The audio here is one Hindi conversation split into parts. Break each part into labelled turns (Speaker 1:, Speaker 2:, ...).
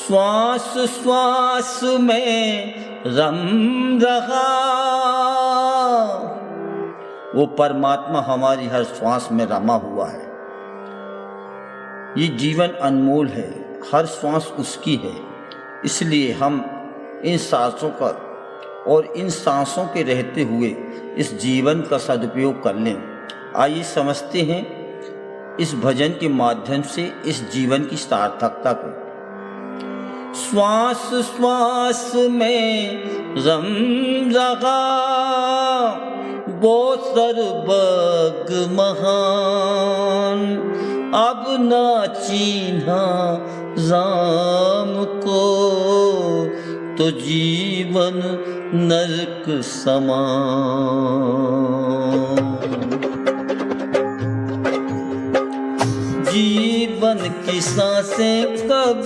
Speaker 1: श्वास श्वास में रम रहा, वो परमात्मा हमारी हर श्वास में रमा हुआ है। ये जीवन अनमोल है, हर श्वास उसकी है, इसलिए हम इन सांसों का और इन सांसों के रहते हुए इस जीवन का सदुपयोग कर लें। आइए समझते हैं इस भजन के माध्यम से इस जीवन की सार्थकता को। श्वास श्वास में रम रहा, वो सर्वज्ञ महान, अब ना चिन्हा राम को, तो जीवन नरक समान। जीवन की सांसें कब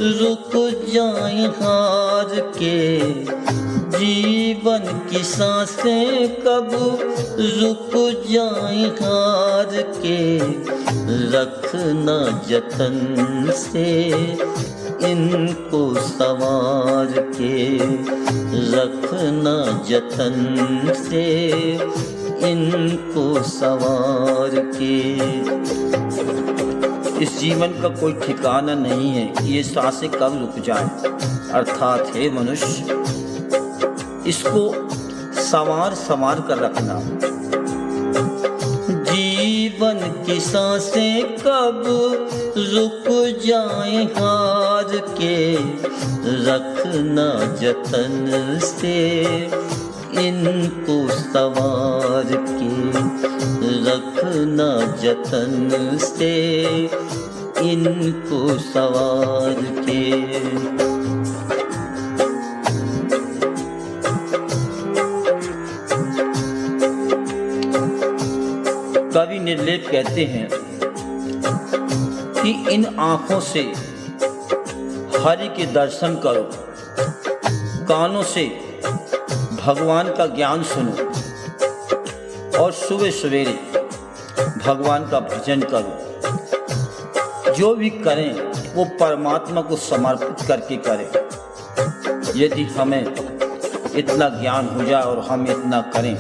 Speaker 1: रुक जाएं हार के, जीवन की सांसें कब रुक जाएं हार के, रखना जतन से इनको संवार के, रखना जतन से इनको संवार के। इस जीवन का कोई ठिकाना नहीं है कि ये सांसें कब रुक जाएं, अर्थात हे मनुष्य इसको संवार कर रखना। जीवन की सांसें कब रुक जाएं हार के, रखना जतन से इनको संवार के, रखना जतन से इनको संवार के। कवि निर्लेप कहते हैं कि इन आँखों से हरि के दर्शन करो, कानों से भगवान का ज्ञान सुनो और सुबह सवेरे भगवान का भजन करो। जो भी करें वो परमात्मा को समर्पित करके करें। यदि हमें इतना ज्ञान हो जाए और हम इतना करें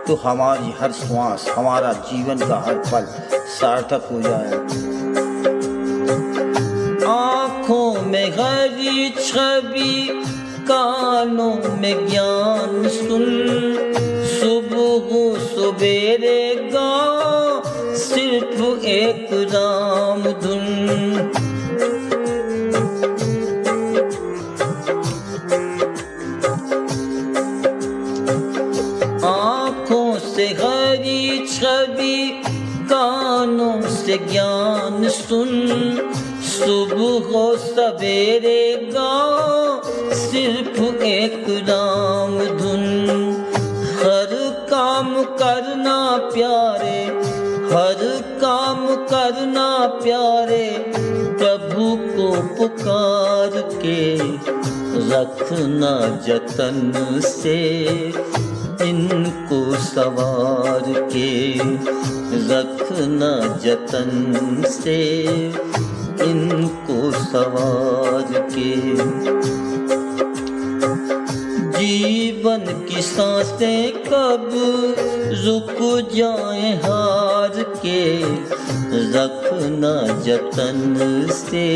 Speaker 1: तो हमारी हर श्वास, हमारा जीवन का हर पल सार्थक हो जाए। आँखों में हरी छवि, कानों में ज्ञान सुन, सुबह सवेरे गाओ सिर्फ एक राम धुन। आँखों से हरी छवि, कानों से ज्ञान सुन, सुबह हो सवेरे गाओ सिर्फ एक राम धुन। हर काम करना प्यारे, हर काम करना प्यारे, प्रभु को पुकार के, रखना जतन से इनको संवार के, रखना जतन से इनको संवार के। जीवन की सांसें कब रुक जाएं हार के, रखना जतन से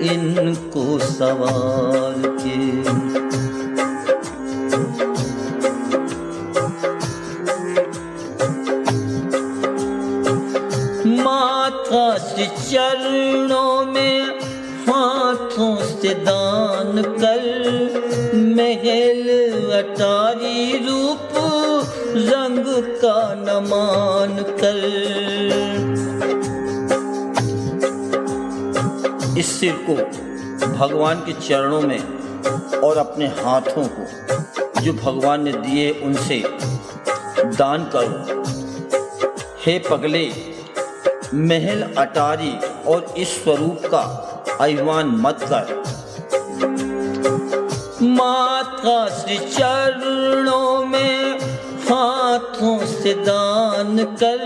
Speaker 1: इनको संवार के। माथा से चरणों में हाथों से दान कर, महल अटारी रूप रंग का नमान कर। इस सिर को भगवान के चरणों में और अपने हाथों को जो भगवान ने दिए उनसे दान करो। हे पगले, महल अटारी और इस स्वरूप का अभिमान मत कर। माता श्री चरणों में हाथों से दान कर,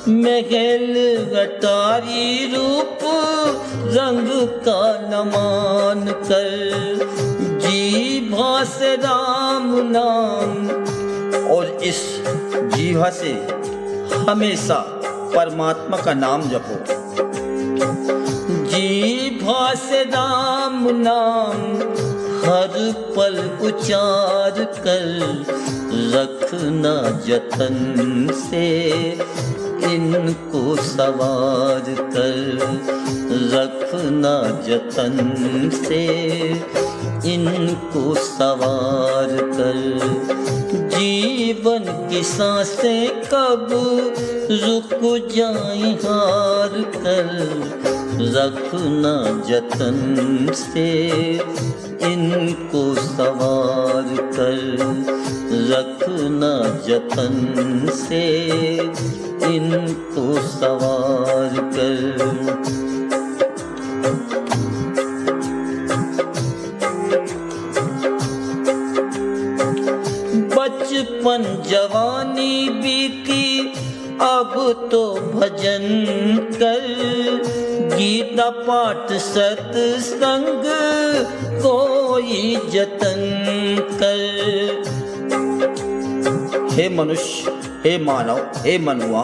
Speaker 1: महल अटारी रूप रंग का नमान कर, जीभा से राम नाम, और इस जीभा से हमेशा परमात्मा का नाम जपो। जीभा से राम नाम हर पल उचार कर, रखना जतन से इनको सवार कर, रखना जतन से इनको सवार कर। जीवन की सांसें कब रुक जाएं हार कर, रखना जतन से इनको सवार कर, रखना जतन से इनको सवार कर। बचपन जवानी बीती अब तो भजन कर, गीता पाठ सत्संग कोई जतन कर। हे मनुष्य, हे मानव, हे मनुआ,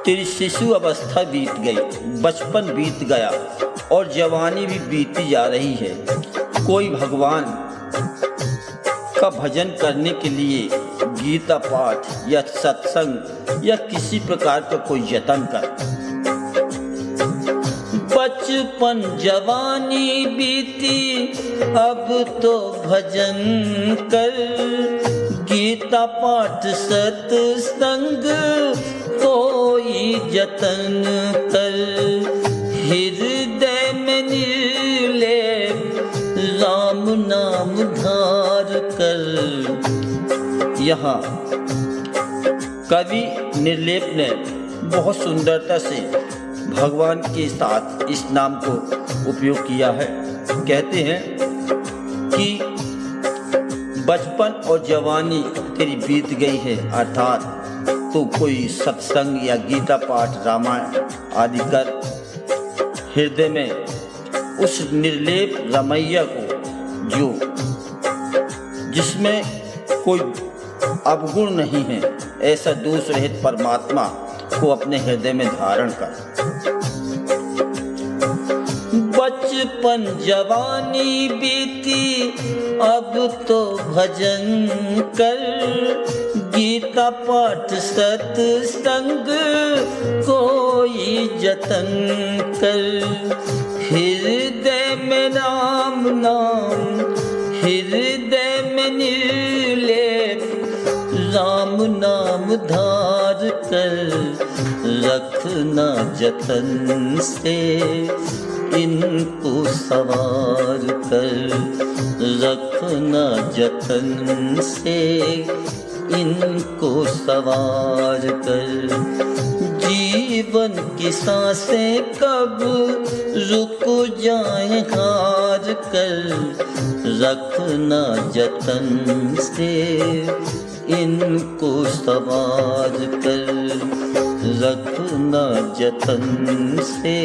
Speaker 1: तेरी शिशु अवस्था बीत गई, बचपन बीत गया और जवानी भी बीती जा रही है। कोई भगवान का भजन करने के लिए गीता पाठ या सत्संग या किसी प्रकार का कोई यत्न कर। बचपन जवानी बीती अब तो भजन कर, गीता पाठ सत्संग कोई जतन कर। हृदय में निर्लेप राम नाम धार कर। यहाँ कवि निर्लेप ने बहुत सुंदरता से भगवान के साथ इस नाम को उपयोग किया है। कहते हैं कि बचपन और जवानी तेरी बीत गई है, अर्थात तो कोई सत्संग या गीता पाठ रामायण आदि कर। हृदय में उस निर्लेप रमैया को, जो जिसमें कोई अवगुण नहीं है, ऐसा दोष रहित परमात्मा को अपने हृदय में धारण कर। बचपन जवानी बीती अब तो भजन कर, गीता पाठ सत्संग कोई जतन कर। हृदय में राम नाम, हृदय में निर्लेप राम नाम धार कर। रखना जतन से इनको सवार कर, रखना जतन से इनको सवार कर। जीवन की सांसें कब रुक जाएं हार कर, रखना जतन से इनको सवार कर, रखना जतन से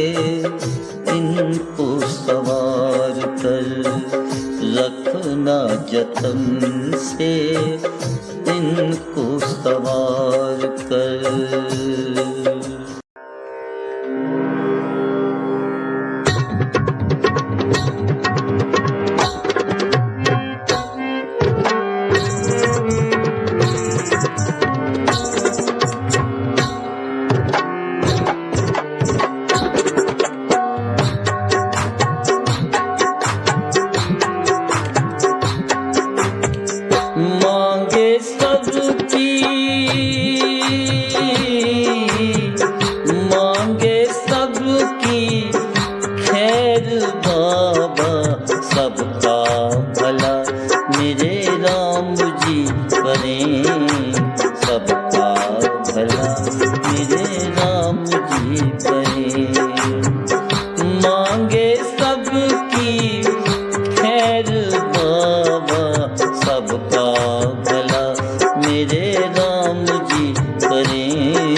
Speaker 1: इनको सवार कर, रखना जतन से इनको सवार कर। सबका भला मेरे राम जी करें।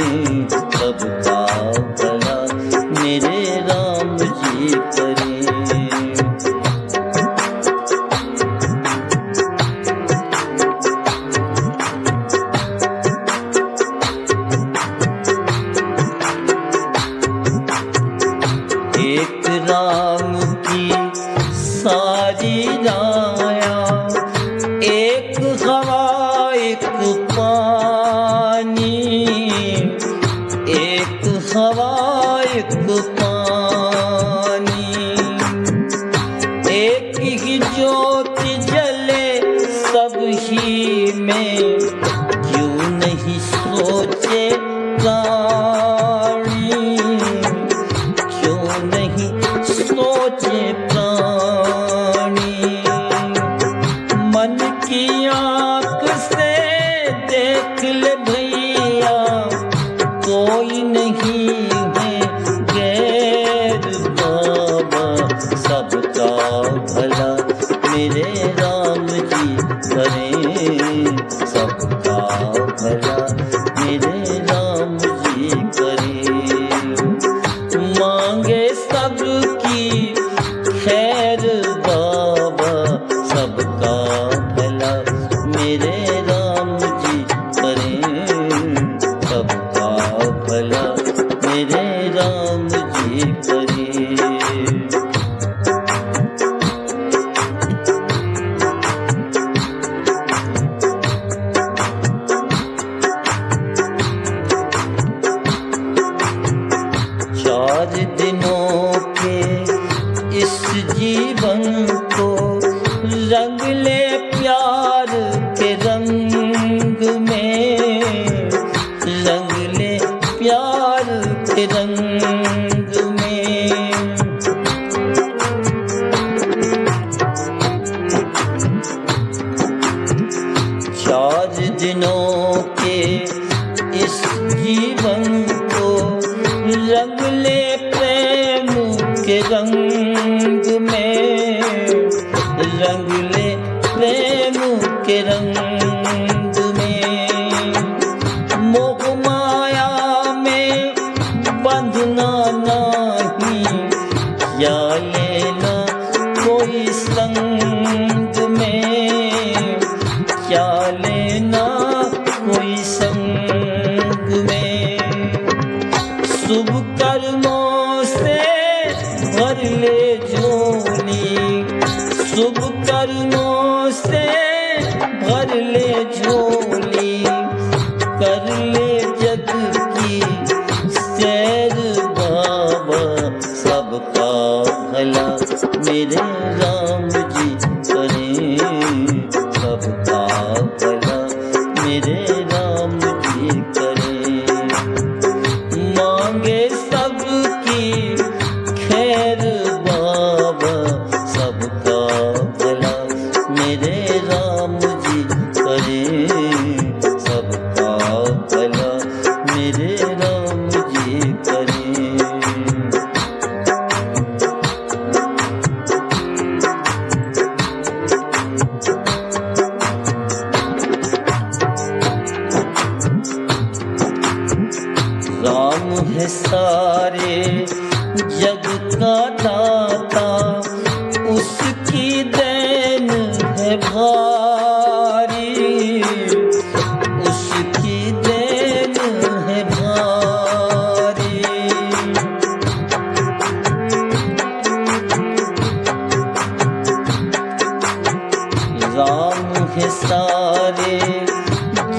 Speaker 1: हवा एक पानी, एक ही ज्योति जले सब ही में, क्यों नहीं सोचे प्राणी, क्यों नहीं सोचे प्राणी। मन की आँख से देख ले भैया, कोई नहीं है गैर बाबा, सबका भला मेरे राम जी करें, सबका भला मेरे राम जी करें। मांगे सबकी खैर बाबा, सबका भला मेरे राम जी करें, सबका भला मेरे राम जी करें। चार दिनों के इस जीवन को रंग ले प्यार के रंग में, रंग ले प्यार के रंग में। 4 दिनों के इस जीवन को रंग ले प्रेम के रंग में, रंग ले प्रेम के रंग में। मोह माया में बंधना नहीं, या लेना कोई संग में, क्या लेना कोई संग में। शुभ कर्मों से भर ले झोली, शुभ कर्मों से भर ले झोली, कर ले जग की सैर बाबा, सबका भला मेरे राम जी करें, सबका भला मेरे राम जी करें। मांगे सबकी खैर बाबा, सबका भला मेरे राम जी करें, सबका भला मेरे राम जी करें। राम है सारे जग का दाता, उसकी देन है भारी, उसकी देन है भारी। राम है सारे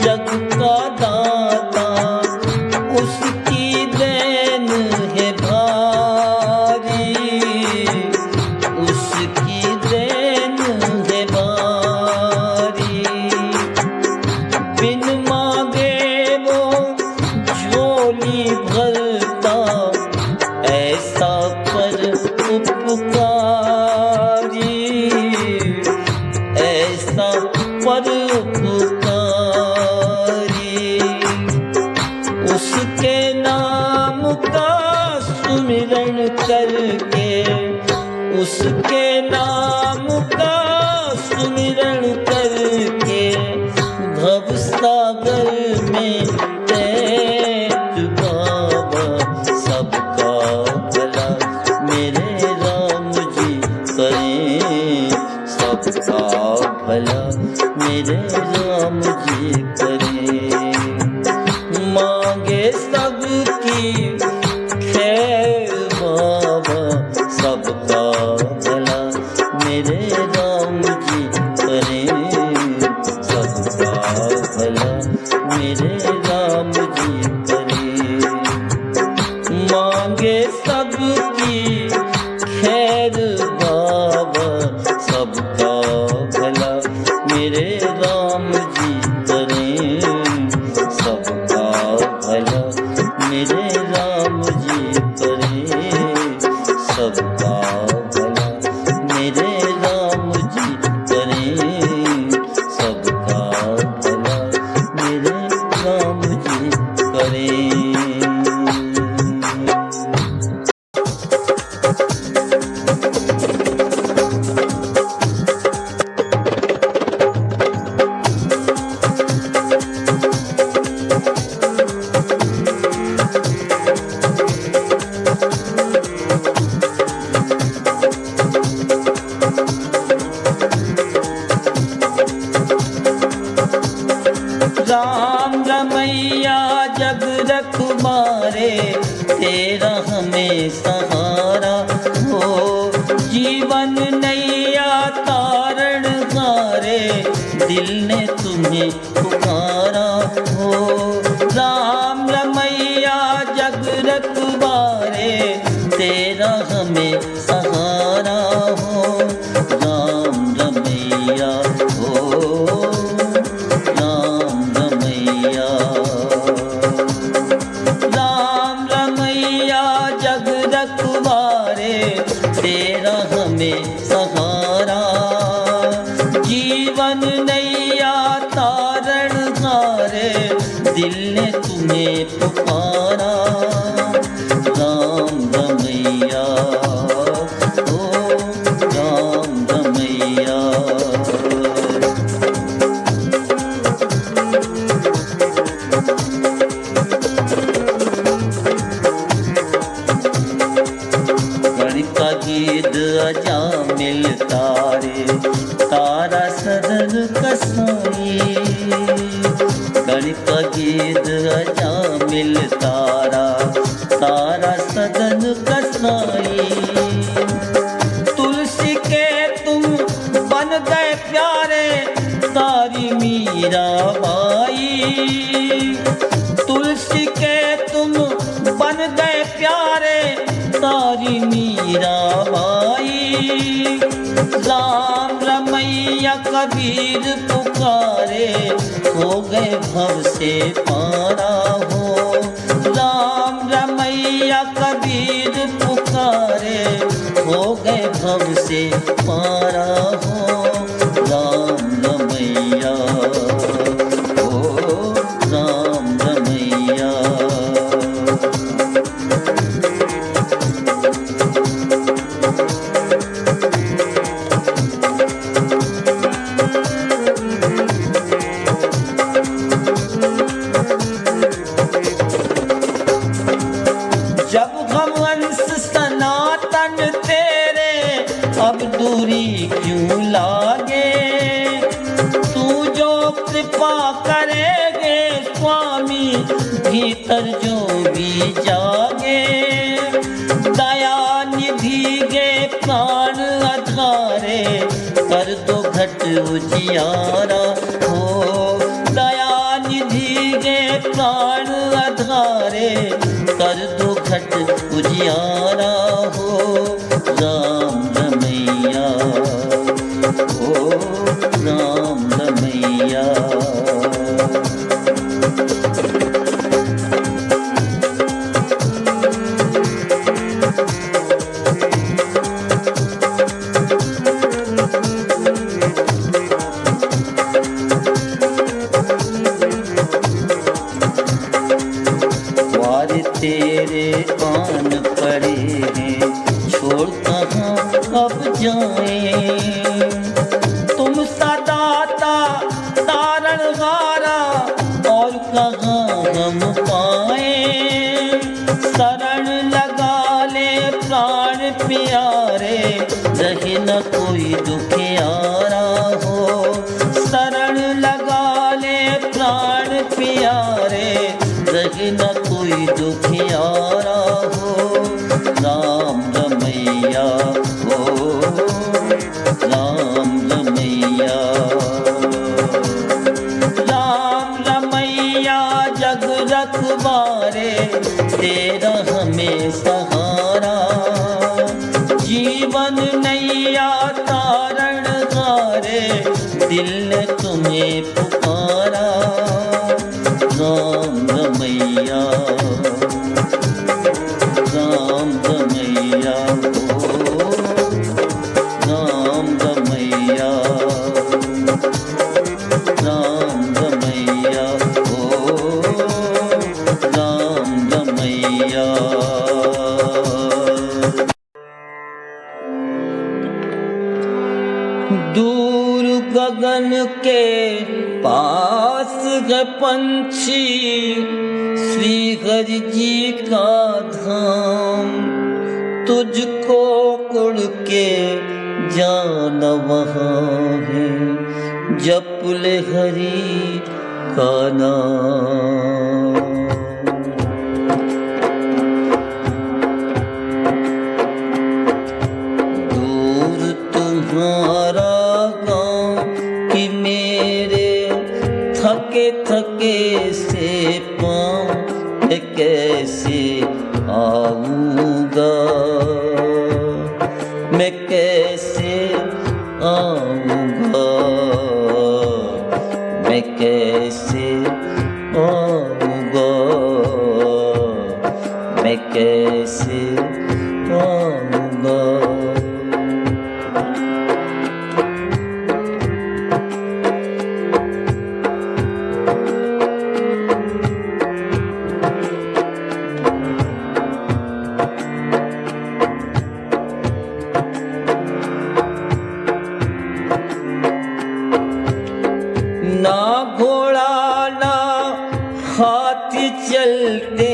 Speaker 1: जग का दाता, उसकी देन है भारी, उसकी देन है भारी। बिन मांगे वो झोली भरता, ऐसा पर उपकारी, ऐसा पर उपकारी। उसके नाम का सुमिरन करके, उसके नाम का सुमिरन करके, भव सागर में तैर बाबा, सबका भला मेरे राम जी करें, सबका भला मेरे राम जी करें। मांगे सबकी खैर बाबा, सबका भला मेरे राम जी करें, सबका भला मेरे राम जी करें। मेरे राम जी करें सबका भला, मेरे राम जी करें सबका भला, मेरे राम जी करें। राम रमैया जग रखवारे, तेरा हमें सहारा हो, जीवन नैया तारण हारे, दिल ने तुम्हें पुकारा हो। राम रमैया जग रखवारे, तेरा हमें सहारा हो, राम रमैया हो, राम रमैया। राम रमैया जग रखवारे, तेरा हमें सहारा, जीवन नैया तारण हारे, दिल ने तुम्हें पुकारा, राम रमैया हो, राम रमैया। का गीत अजा मिल तारे, तारा सदन कसाई, गण का गीत अजा मिल तारा, तारा सदन कसाई। तुलसी के तुम बन गए प्यारे, तारी मीरा बाई, तुलसी के तुम बन गए प्यारे, तारी मीरा बाई। राम रमैया कबीर पुकारे, हो गए भव से पारा हो, राम रमैया कबीर पुकारे, हो गए भव से पारा हो, राम रमैया हो, राम रमैया। जब भगवंश सनातन तेरे, अब दूरी क्यों लागे, तू जो कृपा करेगे स्वामी, भीतर जो भी जागे, दया निधि गे प्राण आधारे, कर दो घट उजियारा हो, दया निधि गे प्राण आधारे, कर दो घट उजियारा हो, राम रमैया हो, राम रमैया। तेरे पान पड़े हैं, छोड़ कहाँ अब जाएं, तुम सदाता तारण हारा, और कहाँ हम पाएं, शरण लगा ले प्राण प्यारे, रहे न कोई दुखियारा हो, शरण लगा ले प्राण प्यारे, रहे न कोई दुखियारा हो, राम रमैया हो, राम रमैया। राम रमैया जग रखवारे, तेरा हमें सहारा, जीवन नैया तारण हारे, दिल ने तुम्हें पुकारा, राम रमैया। दिया। दूर गगन के पास है पंछी श्री हरि जी का धाम, तुझको उड़ के जाना वहाँ है, जप ले हरि का नाम। दूर तुम्हारा गाँव कि मेरे थके थके से पाँव मैं कैसे आऊँगा, मैं कैसे आऊँगा, मैं कैसे आऊँगा, मैं कैसे आऊँगा। ना घोड़ा ना हाथी चलते,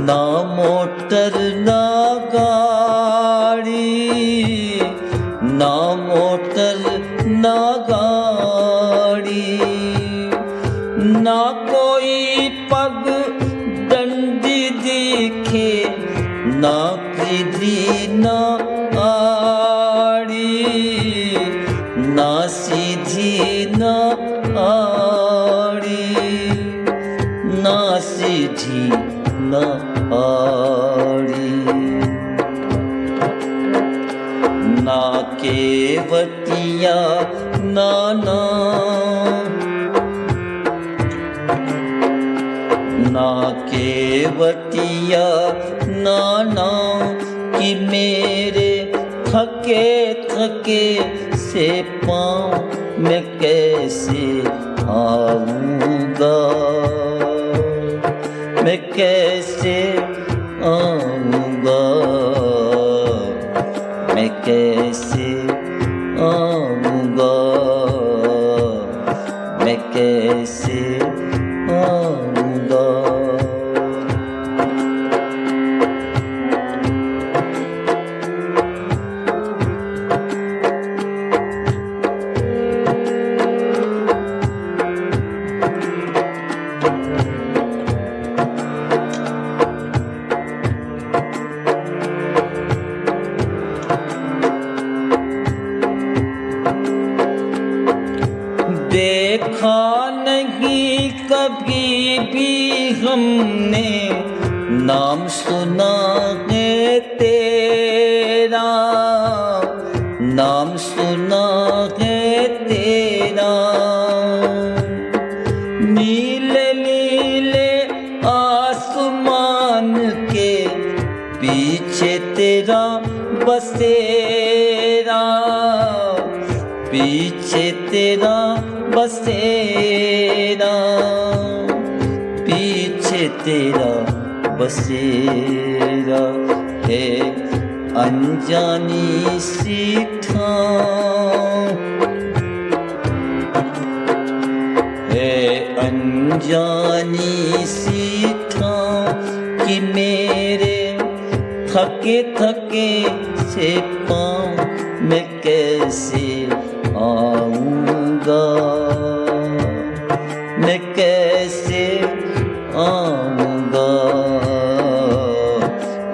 Speaker 1: ना मोटर ना गाड़ी, ना मोटर ना गाड़ी, ना कोई पग डंडी दिखे, ना सीधी ना आड़ी, ना सीधी ना आड़ी, ना सीधी ना आड़ी, ना केवटिया ना ना केवटिया ना कि मेरे थके थके से पाँव मैं कैसे आऊँगा, मैं कैसे आऊँगा, मैं कैसे आऊँगा, मैं कैसे आऊँगा। देखा नहीं कभी भी हमने नाम सुना है तेरा, नाम सुना है तेरा। नीले नीले आसमान के पीछे तेरा बसेरा, पीछे तेरा बसेरा, पीछे तेरा बसेरा है अनजानी सी ठाव, है अनजानी सी ठाव कि मेरे थके थके से पाँव मैं कैसे आऊँगा, मैं कैसे आऊँगा,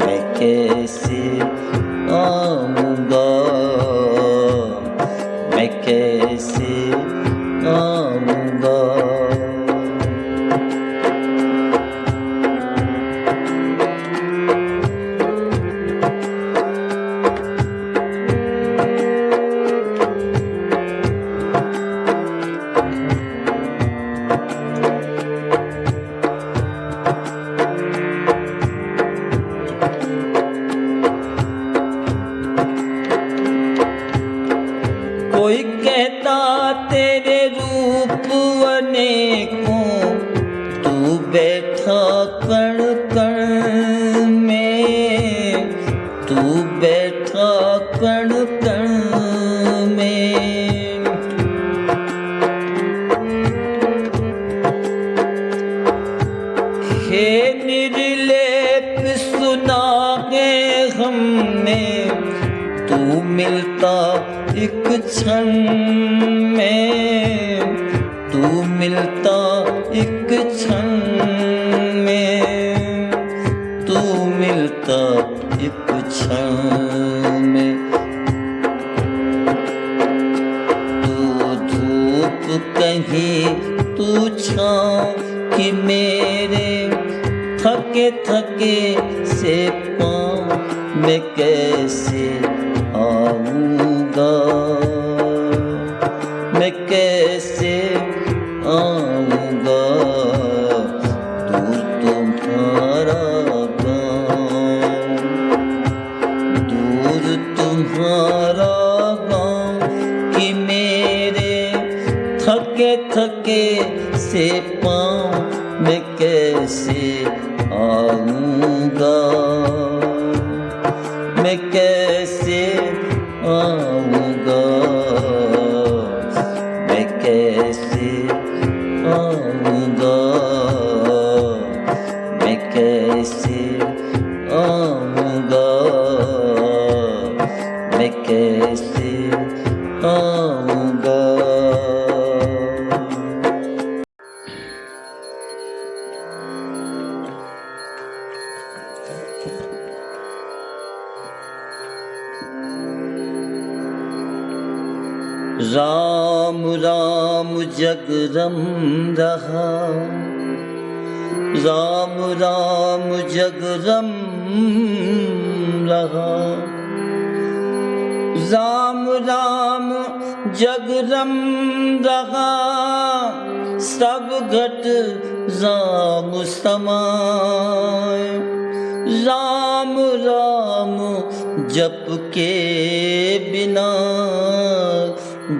Speaker 1: मैं कैसे आऊँगा, मैं कैसे आऊँगा। तू बैठा कण कण में। हे निर्लेप सुना है हमने, तू मिलता एक क्षण में, तू मिलता एक क्षण में, तू मिलता एक क्षण में। तू धूप कहीं तू छाँव कि मेरे थके थके से पाँव मैं कैसे आऊँगा, मैं कैसे आऊँगा। दूर तुम्हारा गाँव, दूर तुम्हारा गाँव कि मेरे थके थके से पाँव मैं कैसे आऊँगा, मैं कैसे आऊँगा, मैं कैसे आऊँगा, मैं कैसे आऊँगा, मैं कैसे आऊँगा। राम राम जगरम रहा, राम राम जगरम रहा, राम राम जगरम रहा। सब घट राम समाय, राम राम जप के बिना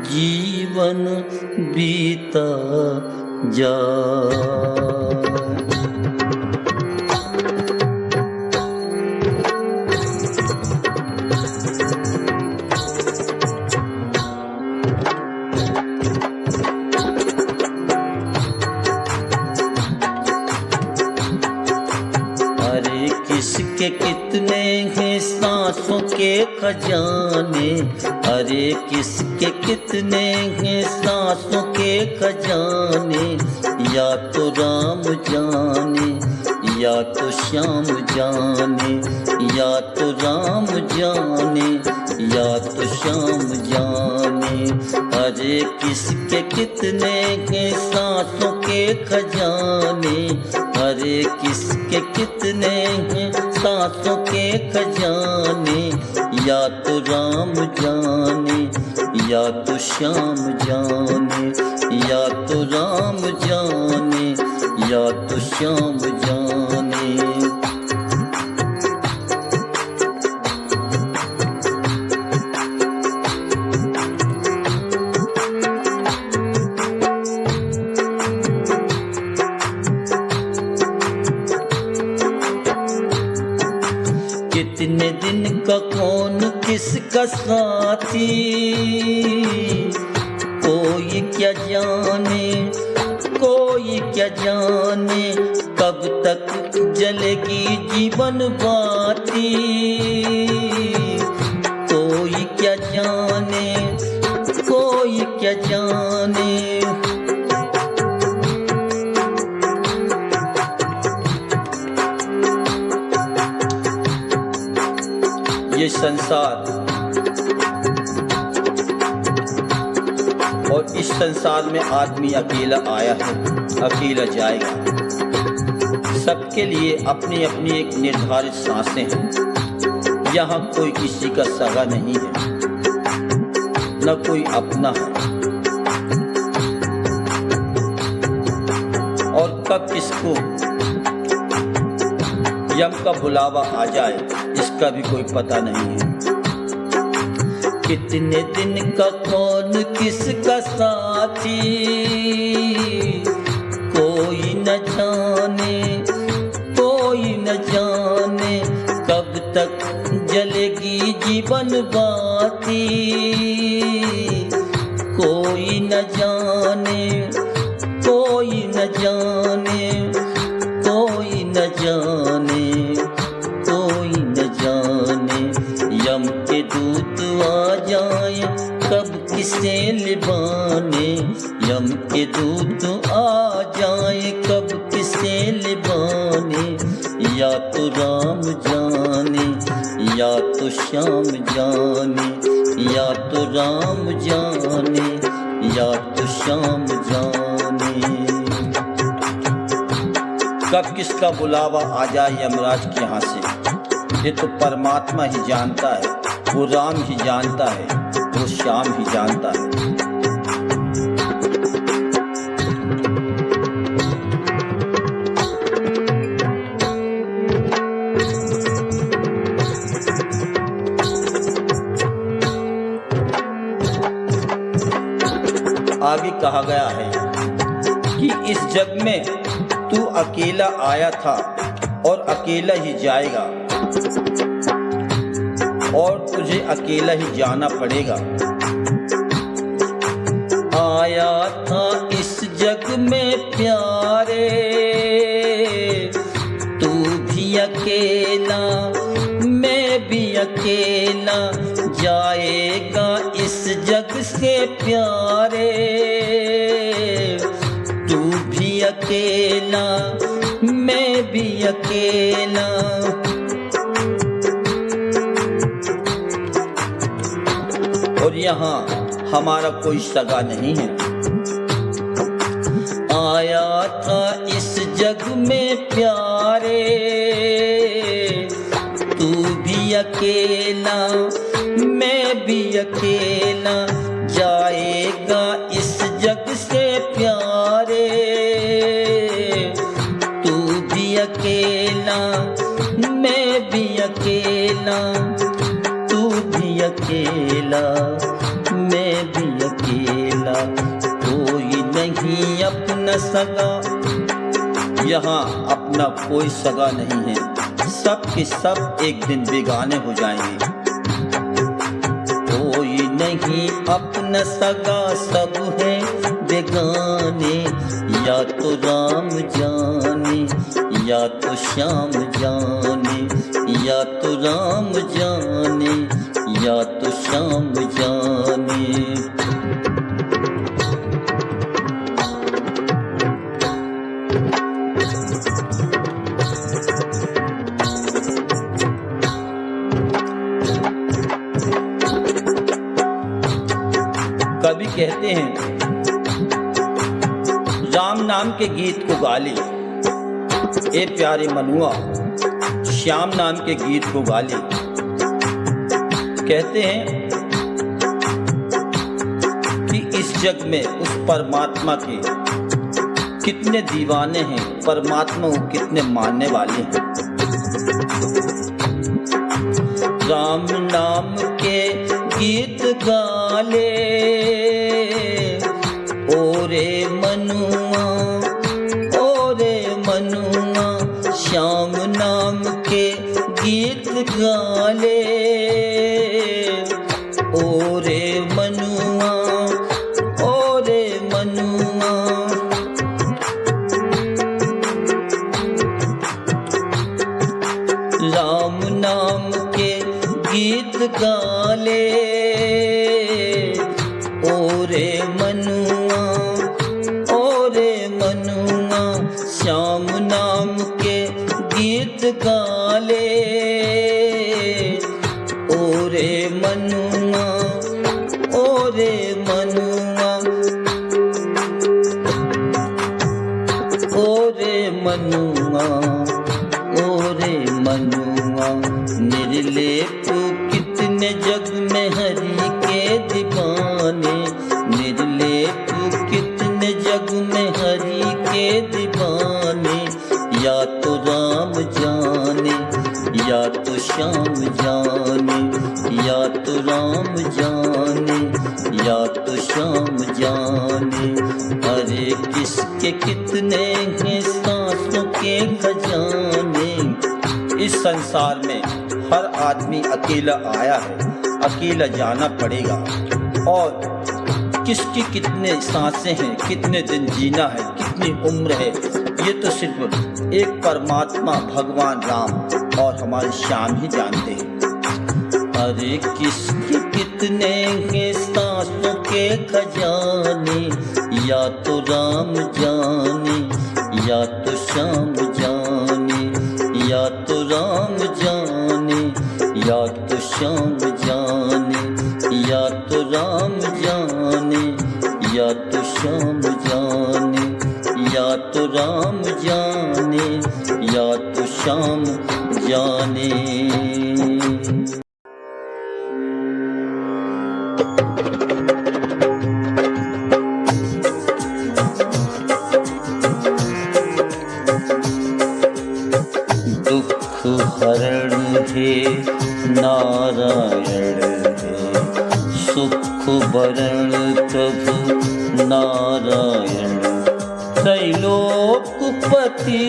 Speaker 1: जीवन बीता जाए। अरे किसके कितने हैं सांसों के खजाने, अरे किसके कितने हैं सांसों के खजाने। या तो राम जाने, या तो श्याम जाने, या तो राम जाने, या तो श्याम जाने। अरे किसके कितने हैं सांसों के खजाने, अरे किसके कितने हैं सांसों के खजाने। या तो राम जाने, या तो श्याम जाने, या तो राम जाने, या तो श्याम जाने। कितने दिन का कौन किसका साथी, कोई क्या जाने, कोई क्या जाने। कब तक जलेगी जीवन बाती, कोई क्या जाने, कोई क्या जाने। ये संसार और इस संसार में आदमी अकेला आया है, अकेला जाएगा। सबके लिए अपनी अपनी एक निर्धारित सांसें हैं। यहाँ कोई किसी का सगा नहीं है, न कोई अपना है। और कब किसको यम का बुलावा आ जाए इसका भी कोई पता नहीं है। कितने दिन का कौन किसका साथी, कोई न जाने, कोई न जाने। कब तक जलेगी जीवन बाती, कोई न जाने, कोई न जाने, कोई न जाने, कोई न जाने। यम के दूत आ जाए कब किसे लिबाने, यम के दूत आ जाए कब किसे लिबाने। या तो राम जाने या तो श्याम जाने, या तो राम जाने या तो श्याम जाने। कब किसका बुलावा आ जाए यमराज के यहाँ से, ये तो परमात्मा ही जानता है। वो राम ही जानता है, वो श्याम ही जानता है। आगे कहा गया है कि इस जग में तू अकेला आया था और अकेला ही जाएगा और तुझे अकेला ही जाना पड़ेगा। आया था इस जग में प्यारे, तू भी अकेला मैं भी अकेला, जाएगा इस जग से प्यारे। तू भी अकेला मैं भी अकेला, और यहाँ हमारा कोई सगा नहीं है। आया था इस जग में प्यारे, तू भी अकेला मैं भी अकेला, जाएगा इस जग से प्यारे। तू भी अकेला मैं भी अकेला, तू भी अकेला मैं भी अकेला, कोई नहीं अपना सगा। यहाँ अपना कोई सगा नहीं है, सब के सब एक दिन बेगाने हो जाएंगे। कोई नहीं अपना सगा, सब है बेगाने। या तो राम जाने या तो श्याम जाने, या तो राम जाने या तो श्याम जाने। कवि कहते हैं, राम नाम के गीत को गा ले ए प्यारे मनुआ, श्याम नाम के गीत को गा ले। कहते हैं कि इस जग में उस परमात्मा के कितने दीवाने हैं, परमात्मा को कितने मानने वाले हैं। राम नाम के गीत गा ले ओ रे मनुआ, ओ रे मनुआ, श्याम नाम के गीत गा ले ओ रे मनुआ, ओ रे मनुआ। राम नाम के गीत गा ले ओ रे मनुआ, ओ रे मनुआ, श्याम नाम के गीत गा ले ओ रे मनुआ, ओ रे मनुआ, ओ रे मनुआ, ओ रे मनुआ। निर्लेप कितने जग में हरि के दीवाने, निर्लेप कितने जग में हरि के दीवाने। या तो राम जाने या तो श्याम जाने, या तो राम जाने या तो श्याम जाने। अरे किसके कितने हैं सांसों के खजाने, इस संसार में हर आदमी अकेला आया है, अकेला जाना पड़ेगा। और किसकी कितने सांसें हैं, कितने दिन जीना है, कितनी उम्र है, ये तो सिर्फ एक परमात्मा भगवान राम और हमारे श्याम ही जानते हैं। अरे किसके कितने हैं सांसों के खजाने, या तो राम जाने या तो श्याम जाने, या तो राम जाने या तो श्याम जाने, या तो राम जाने या तो श्याम जाने, या तो राम जाने या तो श्याम जाने। दुख हरण हे नारायण है, सुख भरण प्रभु नारायण। त्रैलोकपति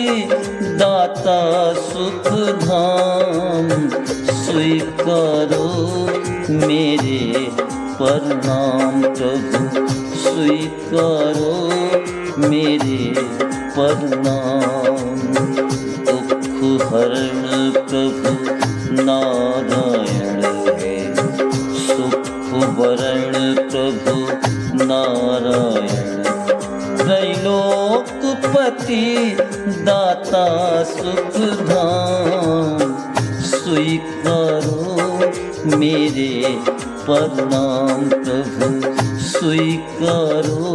Speaker 1: दाता सुख धाम, स्वीकारो मेरे प्रणाम प्रभु, स्वीकारो मेरे प्रणाम। दुख हरण प्रभु नारायण है, सुख भरण प्रभु नारायण। त्रैलोकपति दाता सुख धाम, स्वीकारो मेरे प्रणाम प्रभु, स्वीकारो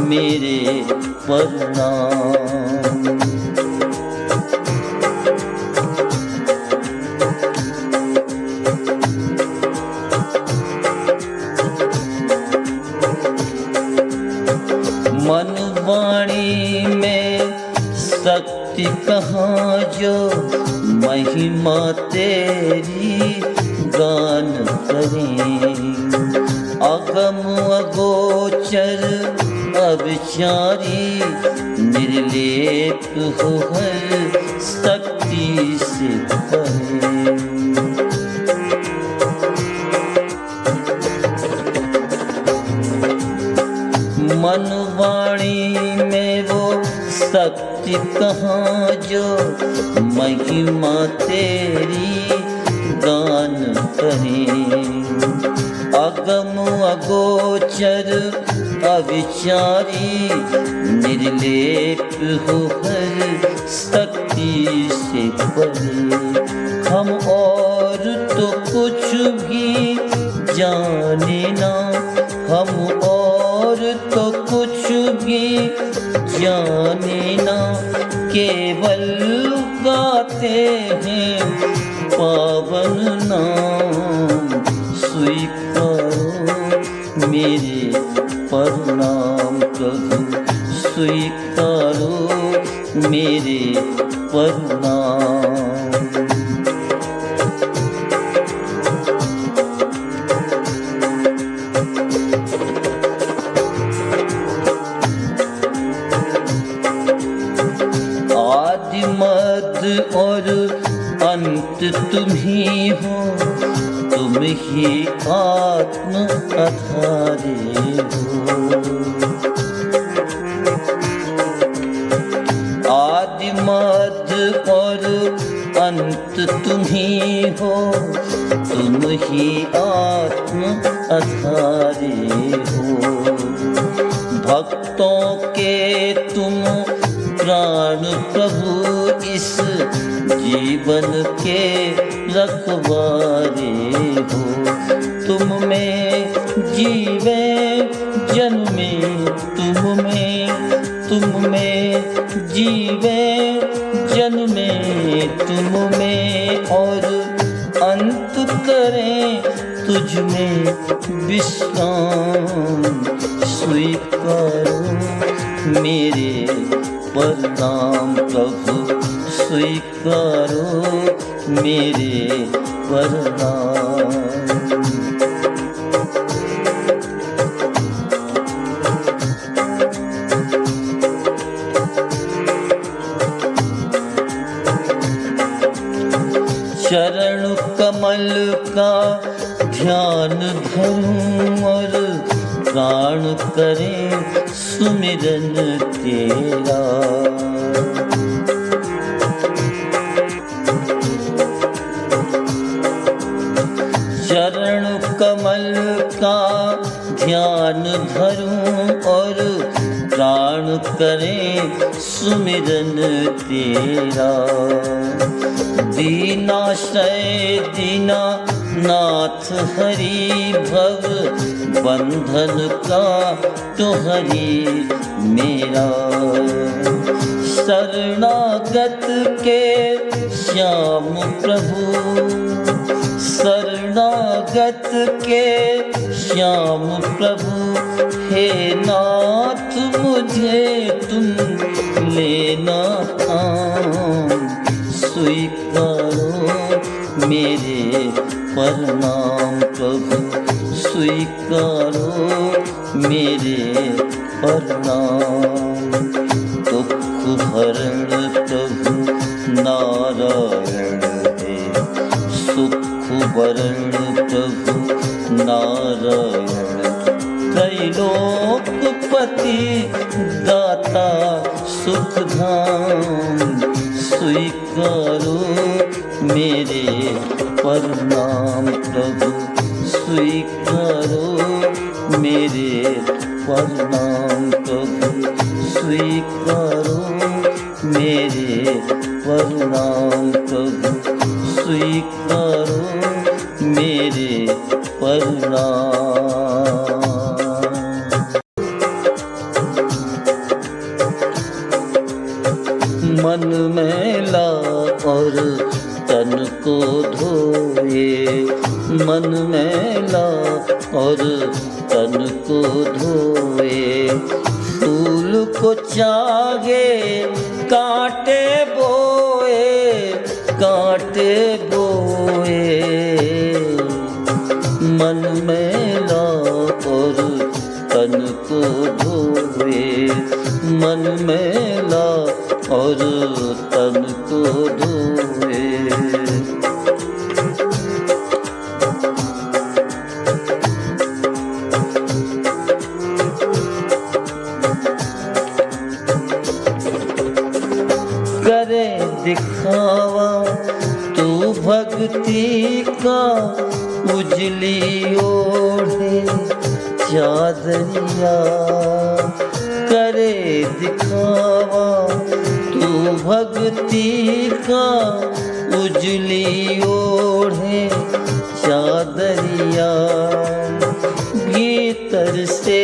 Speaker 1: मेरे प्रणाम। मन वाणी में शक्ति कहाँ जो, महिमा तेरी गान करें। अगम अगोचर अविचारी, निर्लेप हो हर शक्ति से परे। मन वाणी में वो शक्ति कहाँ जो, महिमा तेरी गान करें। अगम अगोचर अविचारी, निर्लेप हो हर शक्ति से परे। हम और तो कुछ भी जाने ना, हम और तो कुछ भी जाने ना, केवल गाते हैं पावन नाम। स्वीकारो मेरे प्रणाम प्रभु, स्वीकारो मेरे प्रणाम। आदि मध्य और अंत तुम ही हो, तुम ही आत्म आधारे हो। आदि मध्य और अंत तुम ही हो, तुम ही आत्म आधारे हो। भक्तों के तुम प्राण प्रभु, इस जीवन के रखवारे हो। तुम में जीवे जन्मे, तुम में जीवे जन्मे, तुम में और अंत करें तुझ में विश्राम। स्वीकारो मेरे प्रणाम प्रभु, स्वीकारो मेरे प्रणाम। चरण कमल का ध्यान धरूं और प्राण करें सुमिरन तेरा। चरण कमल का ध्यान धरूं और प्राण करें सुमिरन तेरा। दीनाश्रय दीना नाथ हरि भव बंधन का तो हरि मेरा। शरणागत के श्याम प्रभु, शरणागत के श्याम प्रभु, हे नाथ मुझे तुम लेना आम। स्वीकारो मेरे प्रणाम प्रभु, स्वीकारो मेरे प्रणाम। दुख हरण प्रभु नारायण है, सुख वरण प्रभु नारायण। त्रैलोकपति दाता सुख धाम, स्वीकारो मेरे प्रणाम प्रभु, स्वीकारो मेरे प्रणाम प्रभु, स्वीकारो मेरे प्रणाम प्रभु, स्वीकारो मेरे प्रणाम। मन मैला और तन को धोए, मन मैला और तन को धोए। फूल को चाहे कांटे बोए, कांटे बोए। मन मैला और तन को धोए, मन मैला और तन को धोए। करे दिखावा तू भक्ति का, उजली ओढ़े चादरिया। करे दिखावा तू भक्ति का, उजली ओढ़े चादरिया। भीतर से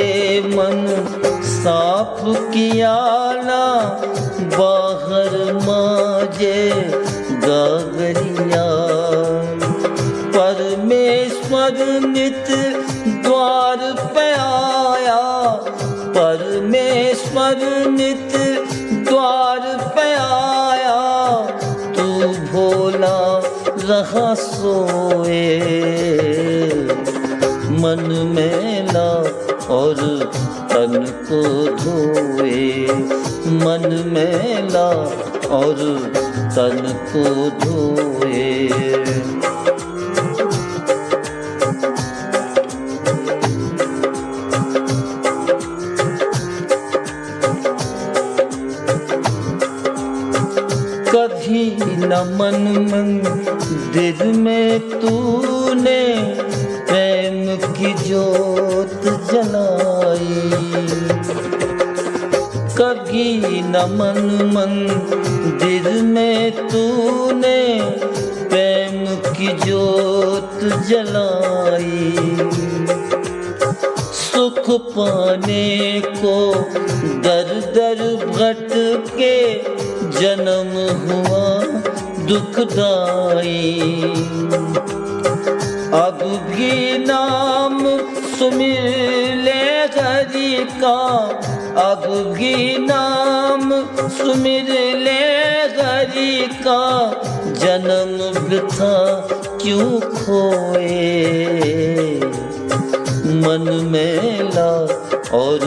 Speaker 1: मन साफ किया ना, बाहर माजे गागरिया। परमेश्वर नित द्वार पे आया, परमेश्वर नित द्वार पे आया। तू भोला रहा सोए, मन मैला और तन को धोए, मन मैला और तन को धोए। कभी न मन मंदिर में तूने प्रेम की जोत जलाई। कभी न मन मंदिर में तूने प्रेम की जोत जलाई। सुख पाने को दर दर भटके जन्म हुआ दुखदाई। अब भी नाम सुमिर ले हरि का, अब भी नाम सुमिर ले हरि का। जन्म वृथा क्यों खोए, मन मैला और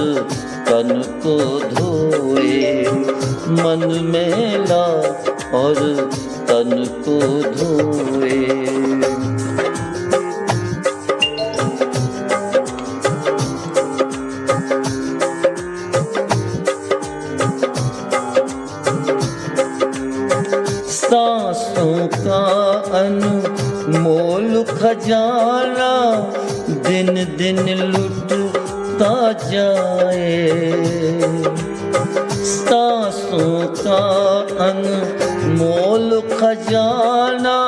Speaker 1: तन को धोए, मन मैला और तन को धोए। का अनमोल खजाना दिन दिन लुटता जाए। सांसों का अनमोल खजाना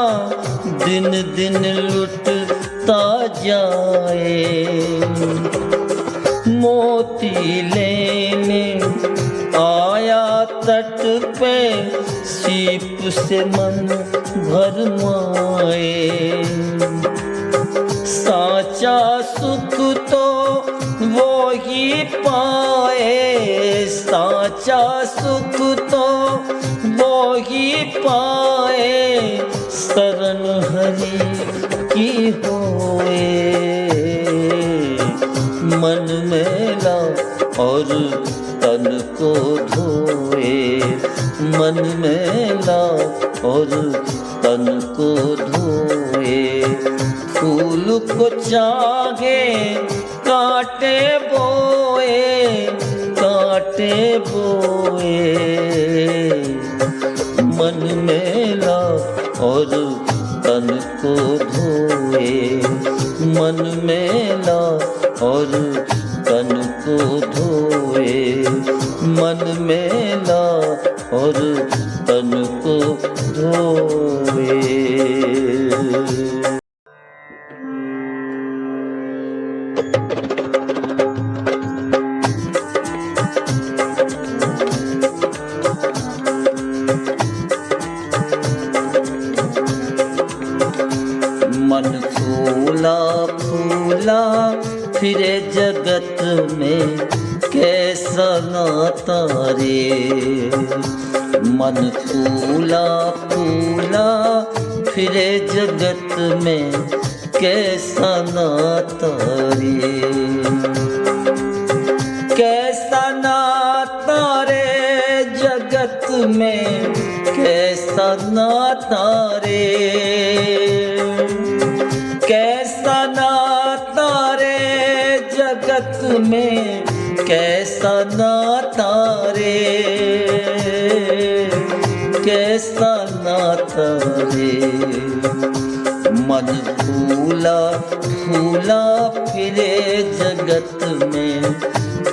Speaker 1: दिन दिन लुटता जाए। मोती लेने आया तट पे सीप से मन भरमाए। साचा सुख तो वो ही पाए, साचा सुख तो वो ही पाए, शरण हरि की होए। मन मेला और तन को धोए, मन मेला और तन को धोए। फूल को चाहे कांटे बोए, कांटे बोए। मन मेला और तन को धोए, मन मेला और तन को धोए। मन मेला और तन को धोए। मन फूला फूला फिरे जगत में कैसा नाता रे। मन फूला फूला फिरे जगत में कैसा नाता रे। कैसा नाता रे जगत में, कैसा नाता रे। कैसा नाता रे जगत में, कैसा नाता रे। कैसा नाता रे। मन फूला फूला फिरे जगत में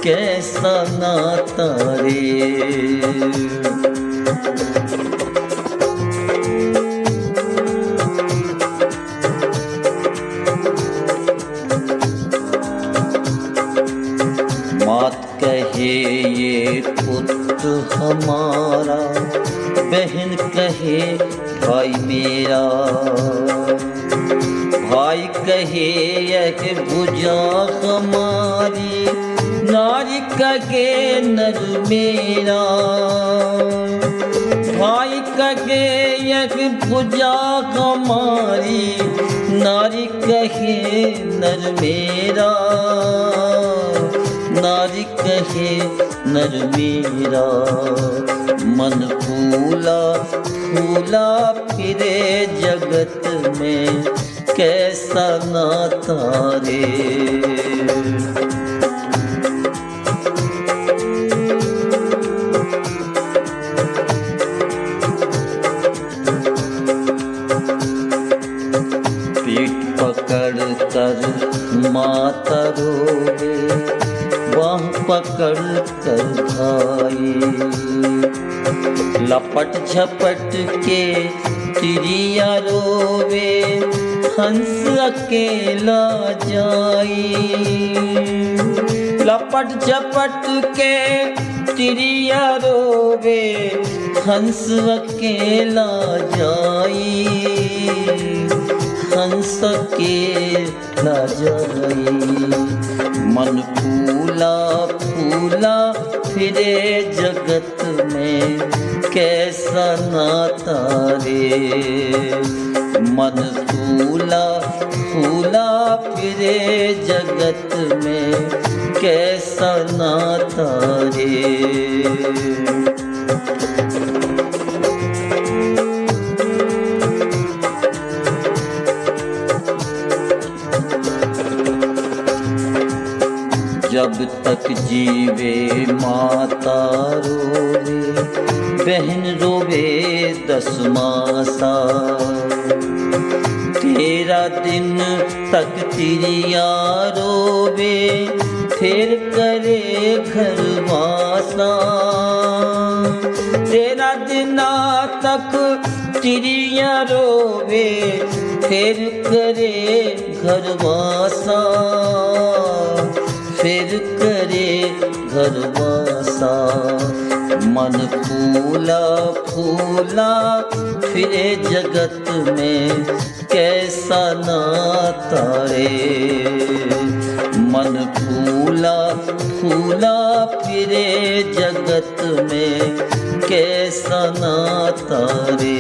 Speaker 1: कैसा नाता रे। मात कहे ये पुत्र हमारा, बहन कहे भाई मेरा। भाई कहे यह भुजा हमारी, नारी कहे नर मेरा। भाई कहे यह भुजा हमारी, नारी कहे नर मेरा। नारी कहे नर मेरा। मन फूला फूला फिरे जगत में कैसा नाता रे। पीठ पकड़ कर माता रोवे, बाह पकड़ कर भाई। लपट झपट के चिड़िया रोवे, हंस अकेला जाई। लपट झपट के चिड़िया रोवे, हंस अकेला जाई। हंस अकेला जाई। मन फूला फूला फिरे जगत में कैसा नाता रे। मन फूला फूला फिरे जगत में कैसा नाता रे। जब तक जीवे माता रोवे, बहन रोवे 10 मासा। 13 दिन तक तिरिया रोवे, फिर करे घर वासा। 13 दिना तक तिरिया रोवे, फिर करे घर वासा, फिर करे घर वासा। मन फूला फूला फिरे जगत में, कैसा नाता रे। मन फूला फूला फिरे जगत में, कैसा नाता रे।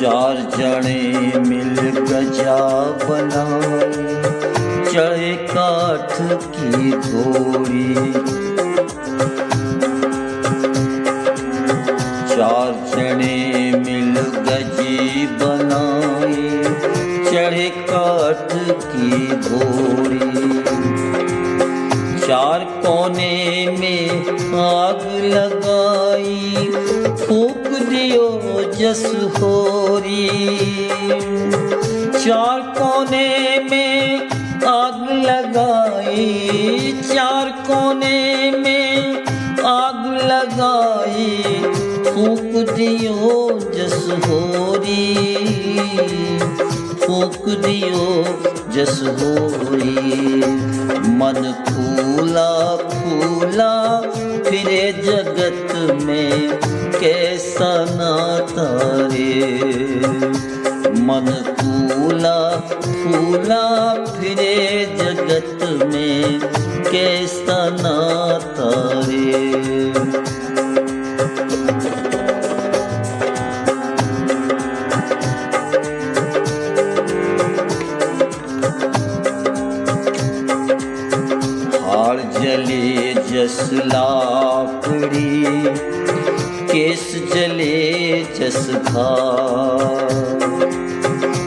Speaker 1: चार जने मिल गजा बनाए, चढ़े काठ की घोड़ी। 4 जने मिल गजी बनाए, चढ़े काठ की घोड़ी। 4 कोने में आग लगाई, फूक दियो जस होरी। 4 कोने में आग लगाई, 4 कोने में आग लगाई, फूक दियो जस होरी, फूक दियो जस होरी। मन फूला फूला फिरे जगत में, कैसा नाता रे। मन फूला फूला फिरे जगत में, कैसा नाता रे। हाड़ जले जस लाकड़ी, केस जले जस घास।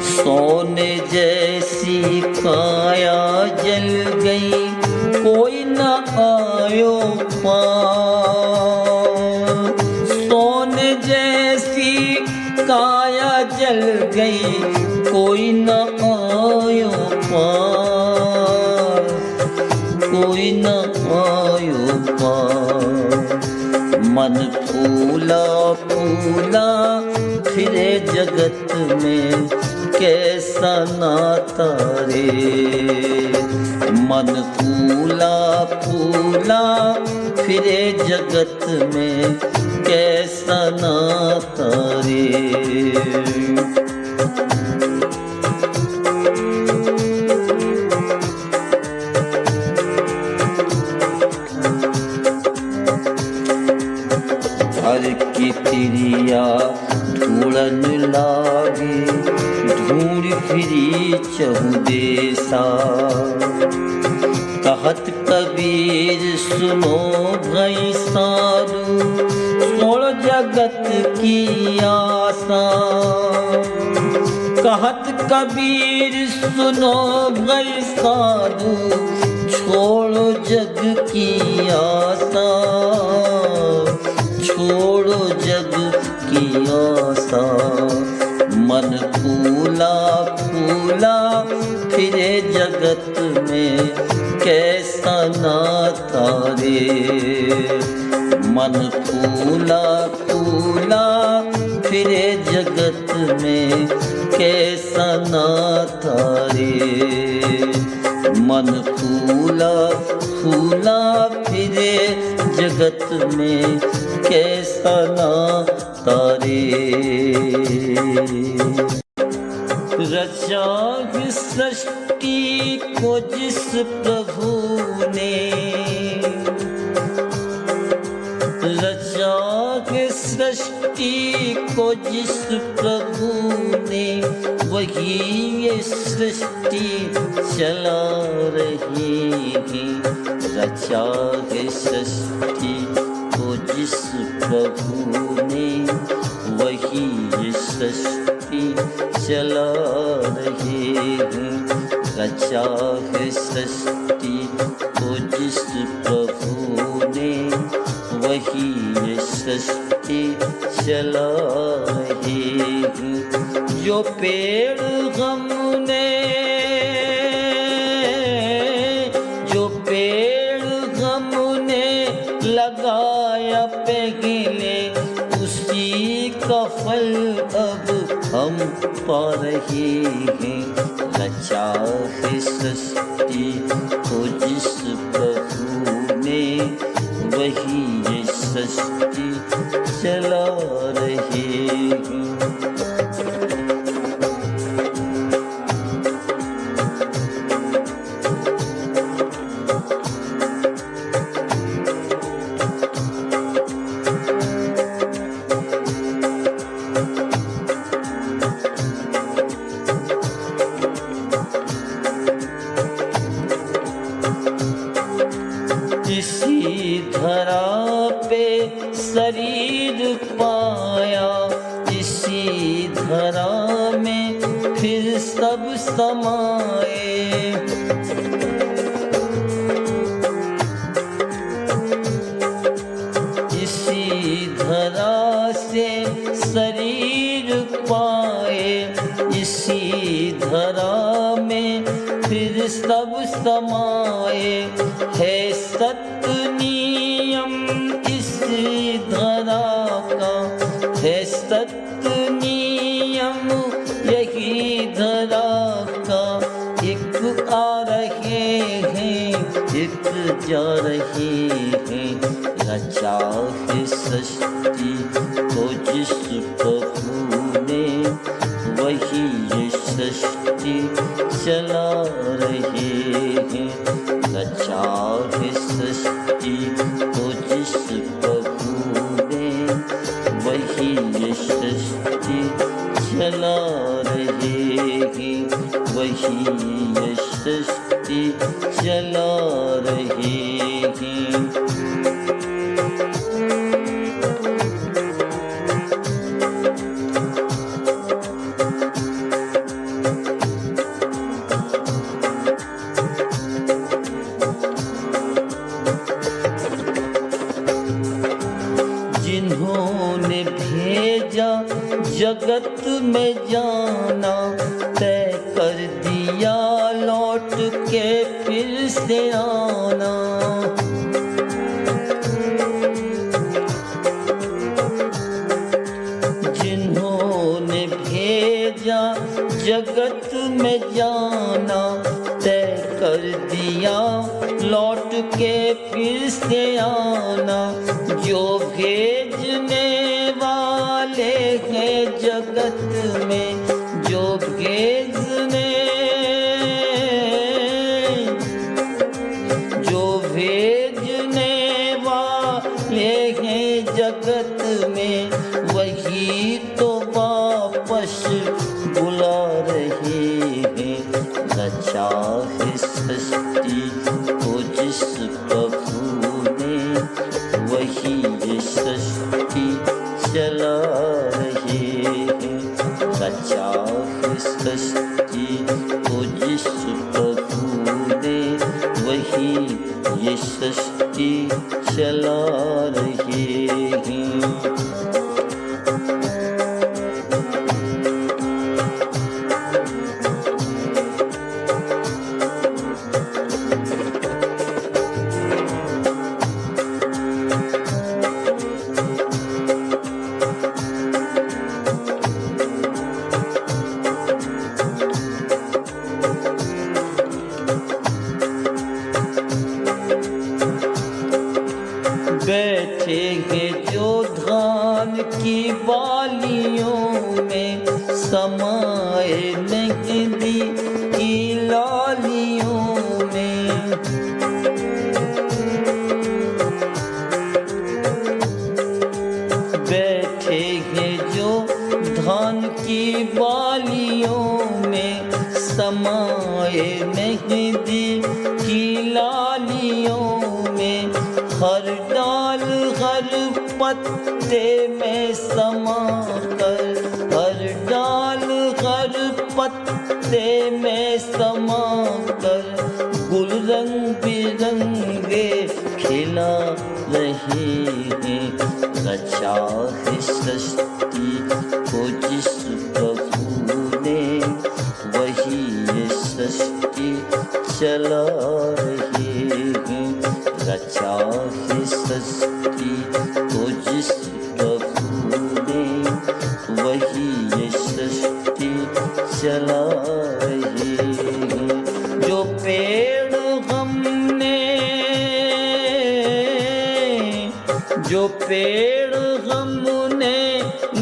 Speaker 1: सोने जैसी काया जल गई, कोई न आयो पास। सोने जैसी काया जल गई, कोई न आयो पास, कोई न आयो पास। मन फूला फूला फिरे जगत में, कैसा नाता रे। मन फूला फूला फिरे जगत में, कैसा नाता रे। हर की तिरिया ढूंढन लागे, ढूंढ फिरी चहुदेसा। कहत कबीर सुनो भाई साधु, छोड़ जगत की आशा। कहत कबीर सुनो भाई साधु, छोड़ो जग की आशा, छोड़ो जग की आशा। मन फूला फूला फिरे जगत में, कैसा नाता रे। मन फूला फूला फिरे जगत में, कैसा नाता रे। मन फूला फूला फिरे जगत में, कैसा नाता रे। रचा सृष्टि को जिस प्रभु ने, रचा सृष्टि को जिस प्रभु ने, वही ये सृष्टि चला रही है। रचा है सृष्टि को जिस प्रभु ने, वही ये सृष्टि चला रही है। रचा है सृष्टि को जिस प्रभु ने, वही ये सृष्टि चला रही है। जो पेड़ हमने, जो पेड़ हमने लगाया पहले, उसी का फल अब हम पा रहे हैं। रचा है सृष्टि को जिस प्रभु ने, वही ये सृष्टि चला रही है। इसी धरा पे शरीर पाया, इसी धरा में फिर सब समाए। इसी धरा से शरीर पाए, इसी धरा में फिर सब समाए। है सत्य नियम इस धरा का, है सत्य नियम यही धरा का। एक आ रहे हैं, एक जा रहे हैं। रचा है सृष्टि को जिस प्रभु ने, वही ये सृष्टि चला रहे हैं। रचा है सृष्टि को जिस प्रभु ने, वही ये सृष्टि चला रहे हैं। वही ये सृष्टि चला रहे हैं। जिन्होंने भेजा जगत में जाना, तय कर दिया लौट के फिर से आना। जिन्होंने भेजा जगत में जाना, तय कर दिया लौट के फिर से आना। जो भेजने वाले हैं जगत में, जो भेजने, जो भेजने वाले हैं जगत में, वही तो वापस बुला रहे हैं। रचा है सृष्टि को जिस प्रभु ने, वही ये सृष्टि चला रहे हैं। रचा है सृष्टि को जिस प्रभु ने, वही ये सृष्टि चला रहे हैं। बैठे हैं जो ध्यान समाए मेहंदी की लालियों में, हर डाल हर पत्ते में समा कर, हर डाल हर पत्ते में समा कर, गुल रंग बिरंगे खिला रहे हैं। रचा है सृष्टि को जिस प्रभु ने, वही ये सृष्टि चला रहे हैं। रचा है सृष्टि को जिस प्रभु ने, वही ये सृष्टि चला रहे हैं। जो पेड़ हमने, जो पेड़ हमने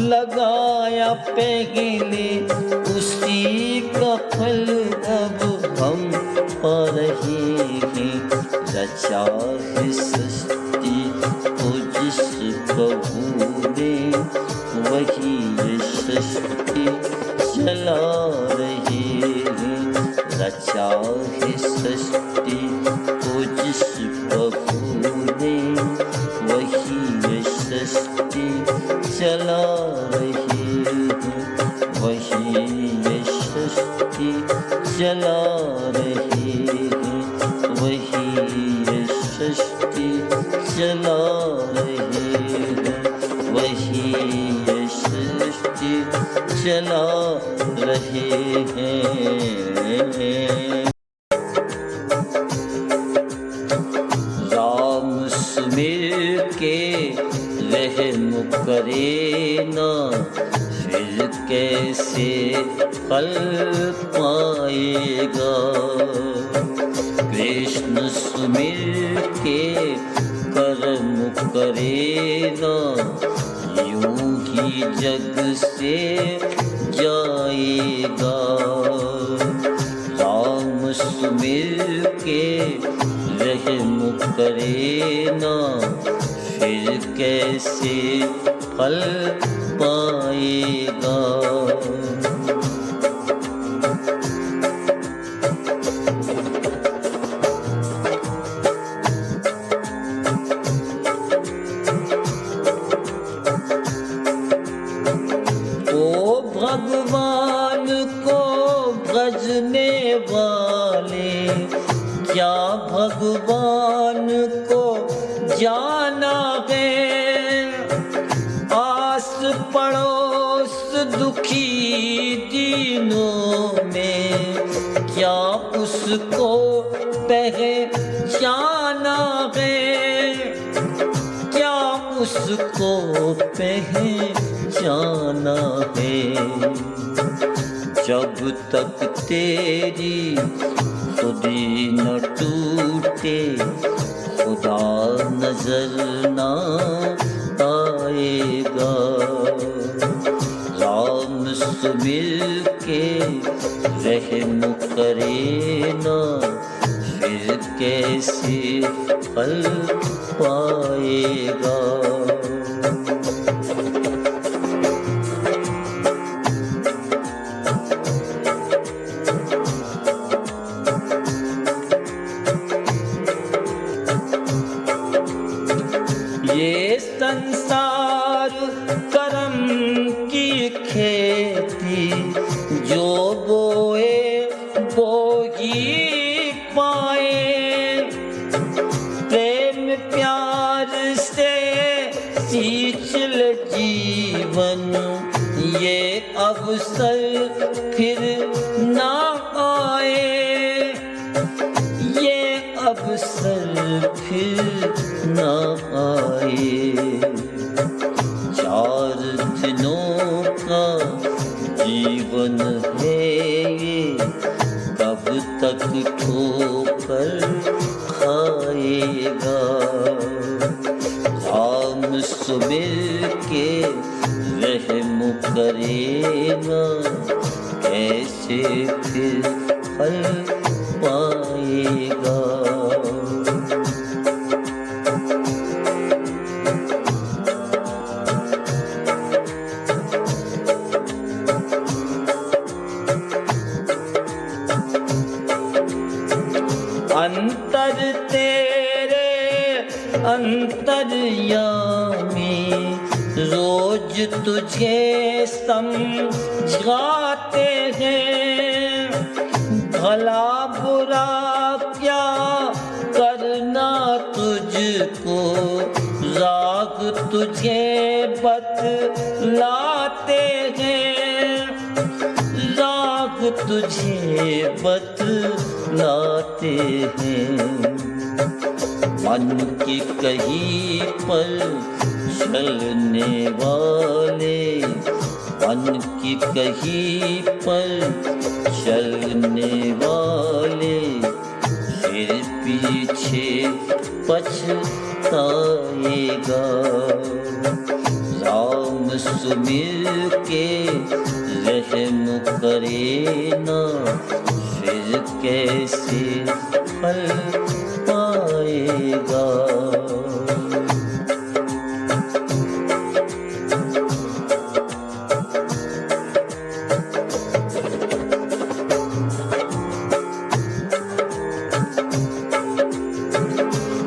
Speaker 1: लगाया पहले, उसी का फल अब हम पा रहे हैं। रचा है सृष्टि को जिस प्रभु ने, वही ये सृष्टि चला रहे हैं। रचा है सृष्टि को जिस प्रभु ने, वही ये सृष्टि चला रहे हैं। वही ये सृष्टि चला रहे हैं। वही ये सृष्टि चला रहे हैं। वही ये सृष्टि चला रहे हैं। राम सुमिर के रहम करे ना, फिर कैसे फल पाएगा। कृष्ण सुमिर के कर्म करे ना, यूं ही जग से जाएगा। राम सुमिर के रहम करे ना, फिर कैसे फल पाएगा। भगवान को भजने वाले, क्या भगवान को जाना है। आस पड़ोस दुखी दीनों में, क्या उसको पहचाना है। क्या उसको पहचाना है। जब तक तेरी खुदी न टूटे, खुदा नजर ना आएगा। राम सुमिर के रहम करे ना, फिर कैसे फल पाएगा। ये संसार कर्म की खेती, जो बोए वो ही पाए। प्रेम प्यार से सींच ले जीवन, ये अवसर फिर ना आए। ये अवसर फिर ना आए। 4 दिनों का जीवन है ये, कब तक ठोकर खाएगा। राम सुमिर के रहम करे ना, कैसे फिर फल पाएगा। अंतर तेरे अंतर्यामी, रोज तुझे समझाते हैं। भला बुरा क्या करना तुझको, राग तुझे बतलाते हैं, राग तुझे बतलाते हैं। मन की कहीं पर चलने वाले, मन की कहीं पर चलने वाले, फिर पीछे पछताएगा। राम सुमिर के रहम करे ना, फिर कैसे फल पाएगा।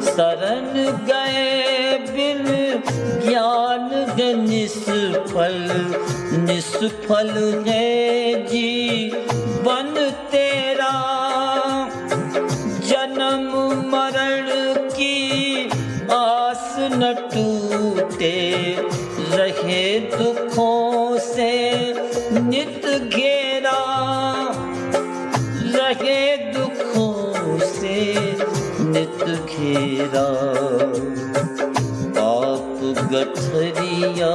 Speaker 1: शरण गए बिन ज्ञान है निष्फल, निष्फल है जीवन तेरा। जन्म मरण की आस न टूटे, रहे दुखों से नित घेरा, रहे दुखों से नित घेरा। पाप गठरिया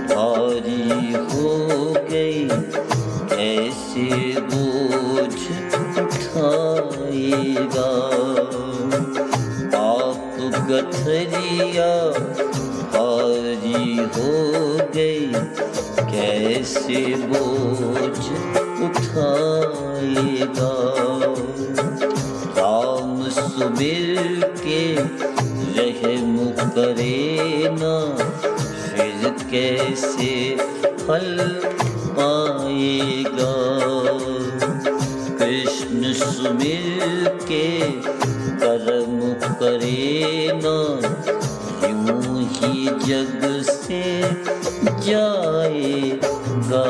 Speaker 1: भारी हो गई, ऐसे बोझ उठाएगा। पाप गठरिया भारी हो गई, कैसे बोझ उठाएगा। राम सुमिर के रहम करे ना, फिर कैसे फल पाएगा। कृष्ण सुमिर के कर्म करे ना, यूं ही जग से जाएगा।